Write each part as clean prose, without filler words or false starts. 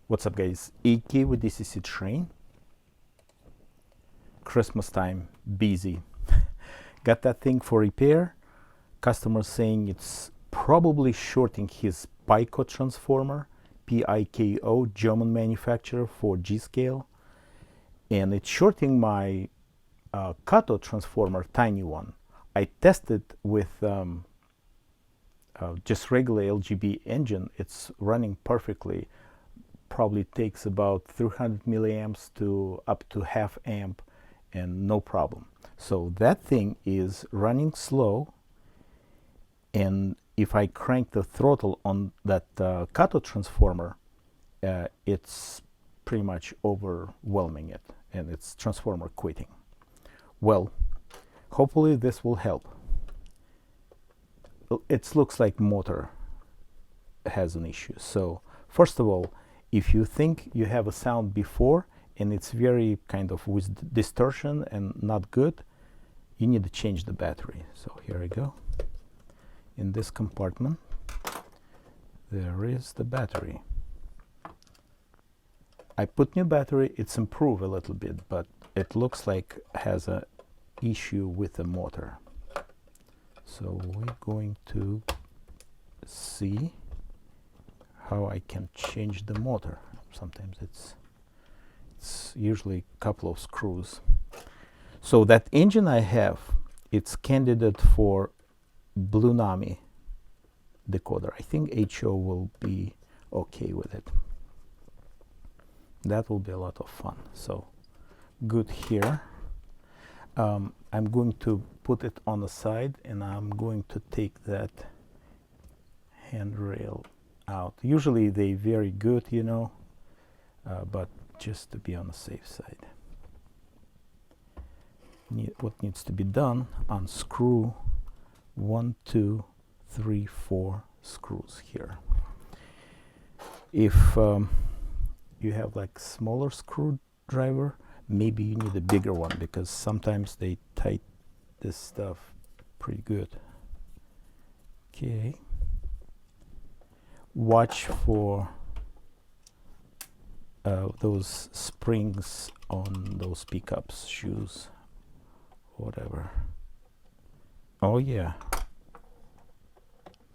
What's up, guys? AK with DCC Train. Christmas time, busy. Got that thing for repair. Customer saying it's probably shorting his PICO transformer, PIKO, German manufacturer for G-scale. And it's shorting my cathode transformer, tiny one. I tested with just regular LGB engine. It's running perfectly. Probably takes about 300 milliamps to up to half amp and no problem. So that thing is running slow, and if I crank the throttle on that cathode transformer, it's pretty much overwhelming it, and it's transformer quitting. Well, hopefully this will help. It looks like motor has an issue. So first of all, if you think you have a sound before and it's very kind of with distortion and not good, you need to change the battery. So here we go. In this compartment, there is the battery. I put new battery, it's improved a little bit, but it looks like has a issue with the motor. So we're going to see how I can change the motor. Sometimes it's usually a couple of screws. So that engine I have, it's candidate for Blue Nami decoder. I think HO will be okay with it. That will be a lot of fun. So good here. I'm going to put it on the side, and I'm going to take that handrail out. Usually they very good, you know, but just to be on the safe side. What needs to be done? Unscrew 1, 2, 3, 4 screws here. If you have like smaller screwdriver, maybe you need a bigger one, because sometimes they tight this stuff pretty good. Okay. Watch for those springs on those pickups, shoes, whatever. Oh yeah,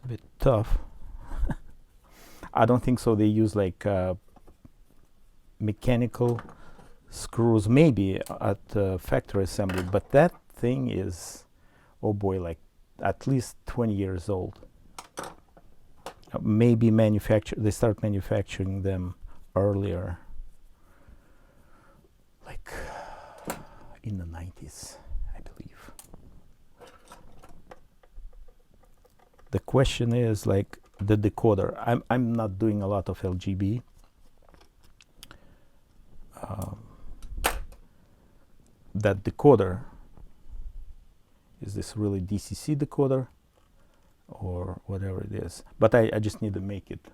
a bit tough. I don't think so. They use like mechanical screws, maybe at factory assembly, but that thing is, oh boy, like at least 20 years old. Maybe they start manufacturing them earlier, like in the 90s, I believe. The question is like the decoder. I'm not doing a lot of LGB. That decoder, is this really DCC decoder or whatever it is? But I just need to make it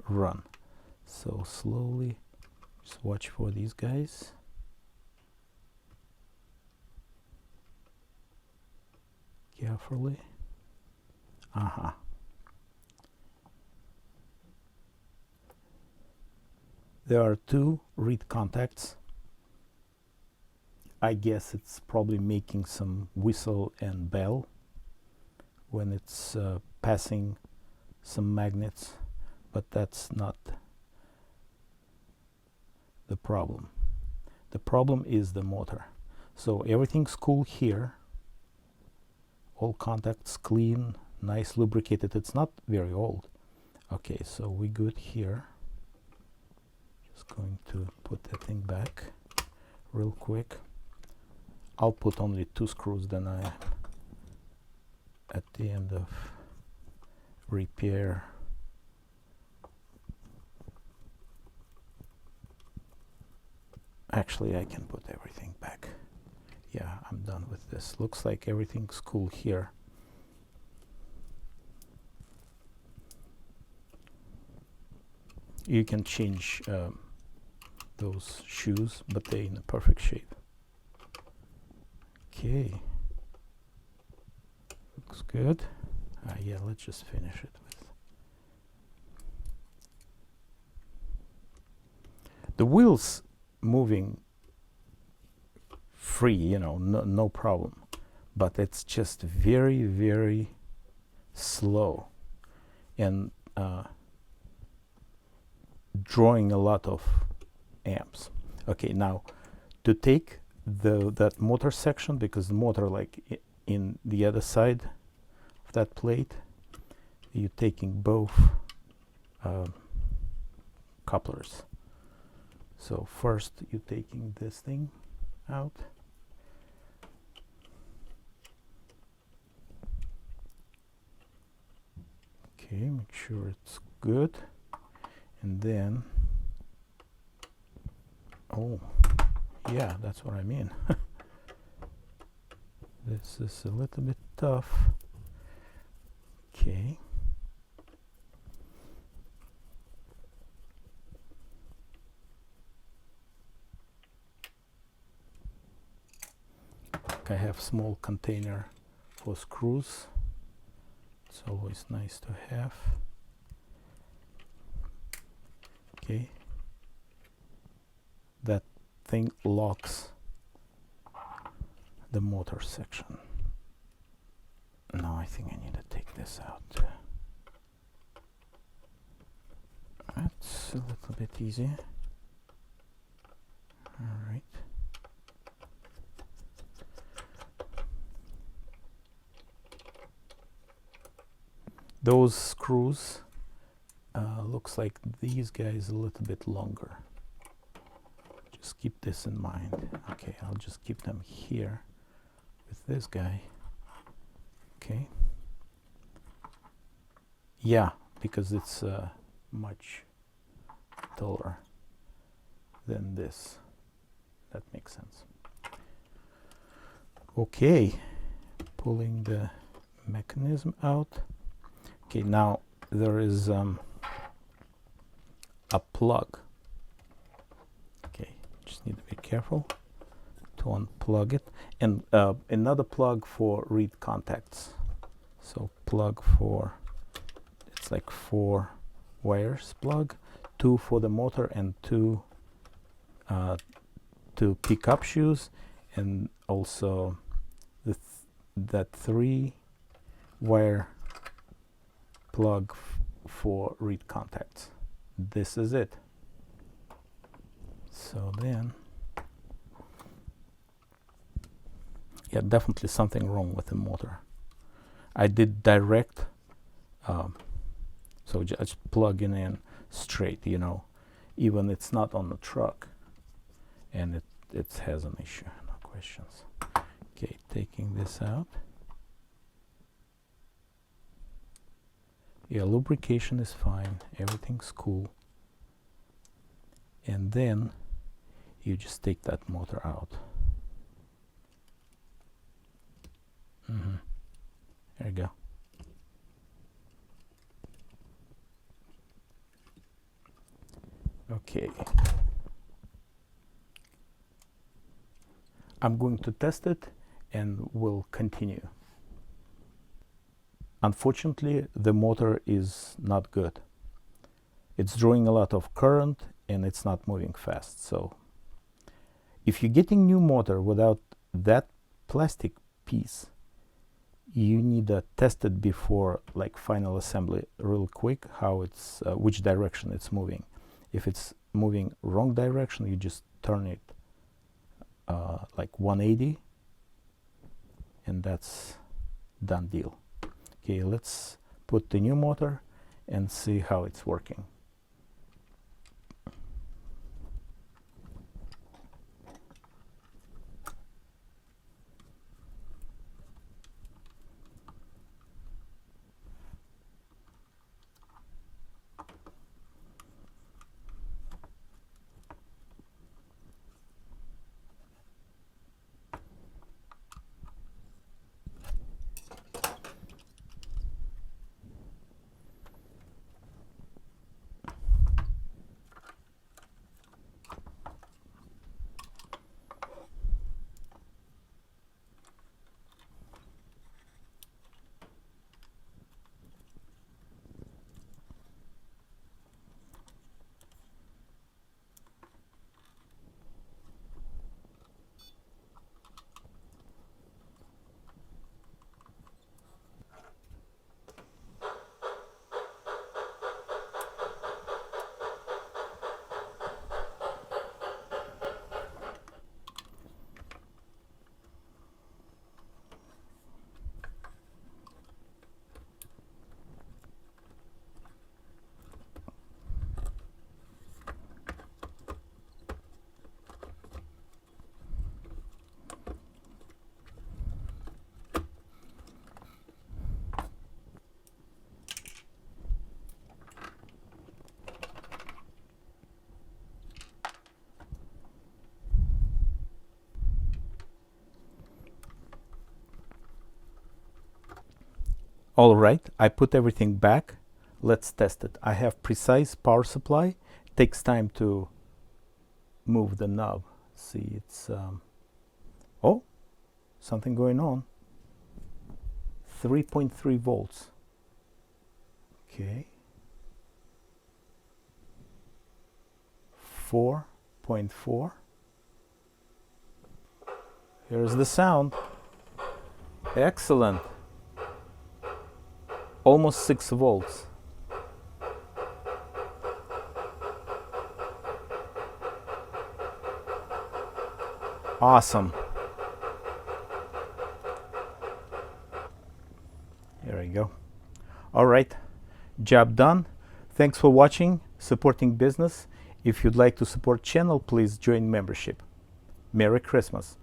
run. So slowly, just watch for these guys. Carefully. There are 2 reed contacts. I guess it's probably making some whistle and bell when it's passing some magnets, but that's not the problem. The problem is the motor. So everything's cool here. All contacts clean, nice lubricated. It's not very old. Okay, so we good here. Just going to put that thing back real quick. I'll put only 2 screws, then I at the end of repair. Actually, I can put everything back. Yeah, I'm done with this. Looks like everything's cool here. You can change those shoes, but they're in a perfect shape. Okay, looks good. Yeah, let's just finish it with The wheels moving free, you know, no problem, but it's just very, very slow and drawing a lot of amps. Okay, now to take that motor section, because the motor like in the other side of that plate, you're taking both couplers. So first you're taking this thing out. Okay, make sure it's good. And then, oh, yeah, that's what I mean. This is a little bit tough. Okay. I have small container for screws. It's always nice to have. Okay. That thing locks the motor section. Now I think I need to take this out. That's a little bit easier. All right. Those screws looks like these guys a little bit longer. Just keep this in mind. Okay, I'll just keep them here with this guy. Okay. Yeah, because it's much taller than this. That makes sense. Okay, pulling the mechanism out. Okay, now there is a plug. Okay, just need to be careful to unplug it. And another plug for reed contacts. So plug for, it's like 4 wires plug, 2 for the motor and 2 to pick up shoes, and also that 3 wire plug for reed contacts. This is it. So then, yeah, definitely something wrong with the motor. I did direct, so just plugging in straight, you know, even it's not on the truck, and it has an issue, no questions. Okay, taking this out. Yeah, lubrication is fine, everything's cool. And then you just take that motor out. There you go. Okay. I'm going to test it and we'll continue. Unfortunately, the motor is not good. It's drawing a lot of current and it's not moving fast. So if you're getting new motor without that plastic piece, you need to test it before like final assembly real quick, how it's which direction it's moving. If it's moving wrong direction, you just turn it like 180 and that's done deal. Okay, let's put the new motor and see how it's working. All right, I put everything back. Let's test it. I have precise power supply. It takes time to move the knob. See, it's oh, something going on. 3.3 volts. Okay. 4.4. Here's the sound. Excellent. Almost 6 volts. Awesome. There we go. All right, job done. Thanks for watching, supporting business. If you'd like to support channel, please join membership. Merry Christmas.